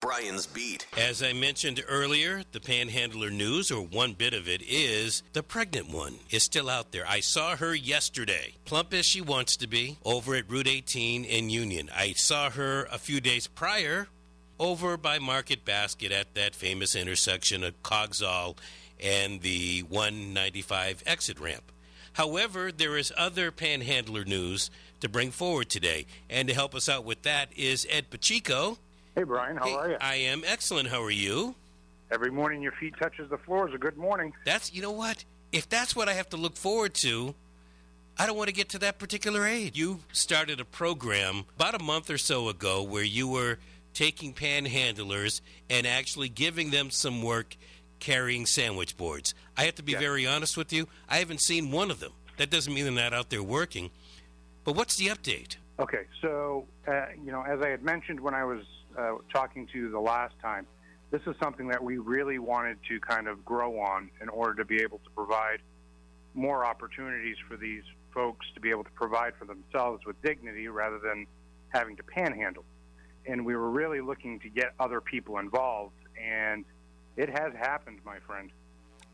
Brian's Beat. As I mentioned earlier, the Panhandler news, or one bit of it, is the pregnant one is still out there. I saw her yesterday, plump as she wants to be, over at Route 18 in Union. I saw her a few days prior over by Market Basket at that famous intersection of Cogsall and the 195 exit ramp. However, there is other Panhandler news to bring forward today. And to help us out with that is Ed Pacheco. Hey, Brian, how are you? I am excellent. How are you? Every morning your feet touches the floor is a good morning. You know what? If that's what I have to look forward to, I don't want to get to that particular age. You started a program about a month or so ago where you were taking panhandlers and actually giving them some work carrying sandwich boards. I have to be very honest with you. I haven't seen one of them. That doesn't mean they're not out there working. But what's the update? Okay, so, as I had mentioned when I was talking to you the last time, this is something that we really wanted to kind of grow on in order to be able to provide more opportunities for these folks to be able to provide for themselves with dignity rather than having to panhandle. And we were really looking to get other people involved, and it has happened, my friend.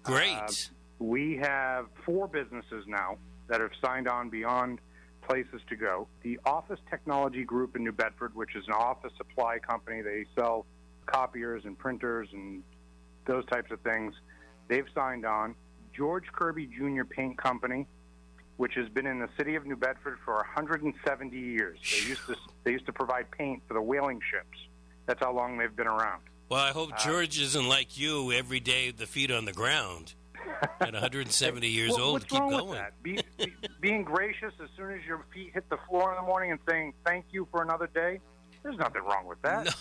Great. We have 4 businesses now that have signed on beyond places to go. The Office Technology Group in New Bedford, which is an office supply company, they sell copiers and printers and those types of things, they've signed on. George Kirby Jr. Paint Company, which has been in the city of New Bedford for 170 years. They used to provide paint for the whaling ships. That's how long they've been around. Well, I hope George isn't like you every day, the feet on the ground. At 170 years old, keep going. With that? Being gracious as soon as your feet hit the floor in the morning and saying thank you for another day, there's nothing wrong with that.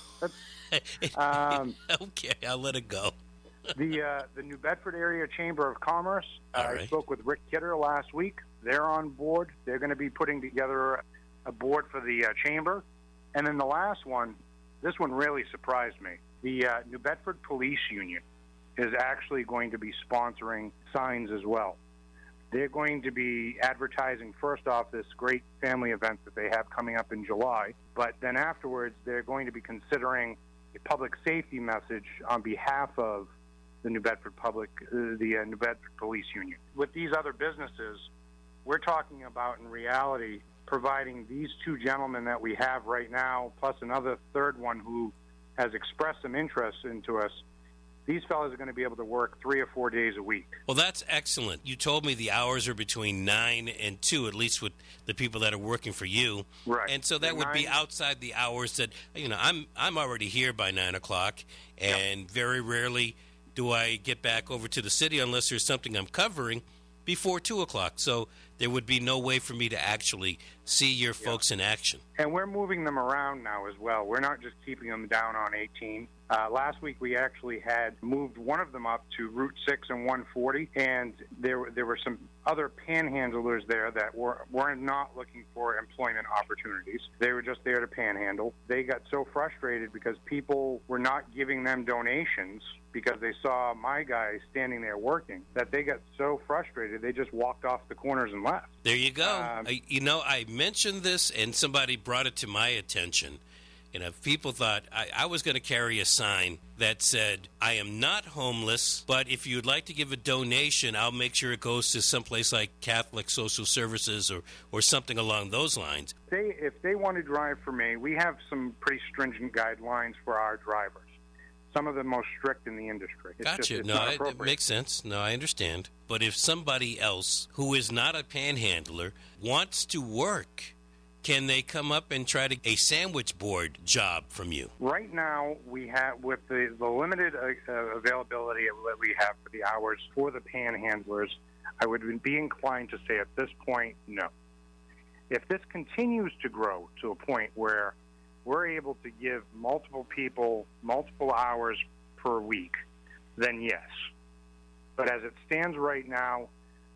No. Okay, I'll let it go. The New Bedford Area Chamber of Commerce, right. I spoke with Rick Kidder last week. They're on board. They're going to be putting together a board for the chamber. And then the last one, this one really surprised me. The New Bedford Police Union is actually going to be sponsoring signs as well. They're going to be advertising, first off, this great family event that they have coming up in July, but then afterwards they're going to be considering a public safety message on behalf of the New Bedford New Bedford Police Union. With these other businesses, we're talking about, in reality, providing these 2 gentlemen that we have right now, plus another third one who has expressed some interest into us. These fellows are going to be able to work 3 or 4 days a week. Well, that's excellent. You told me the hours are between 9 and 2, at least with the people that are working for you. Right. And so that would be outside the hours that, I'm already here by 9 o'clock, and very rarely do I get back over to the city unless there's something I'm covering before 2 o'clock. So there would be no way for me to actually see your folks in action. And we're moving them around now as well. We're not just keeping them down on 18. Last week we actually had moved one of them up to Route 6 and 140, and there were some other panhandlers there that were not looking for employment opportunities. They were just there to panhandle. They got so frustrated because people were not giving them donations because they saw my guy standing there working, that they got so frustrated they just walked off the corners and left. There you go. I mentioned this and somebody brought it to my attention. People thought I was going to carry a sign that said, I am not homeless, but if you'd like to give a donation, I'll make sure it goes to someplace like Catholic Social Services or something along those lines. If they want to drive for me, we have some pretty stringent guidelines for our drivers. Some of the most strict in the industry. Gotcha. It makes sense. No, I understand. But if somebody else who is not a panhandler wants to work, can they come up and try a sandwich board job from you? Right now, we have, with the limited availability that we have for the hours for the panhandlers, I would be inclined to say at this point, no. If this continues to grow to a point where we're able to give multiple people multiple hours per week, then yes. But as it stands right now,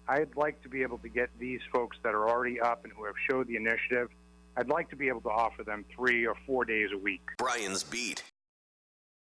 I'd like to be able to get these folks that are already up and who have showed the initiative, I'd like to be able to offer them 3 or 4 days a week. Brian's Beat.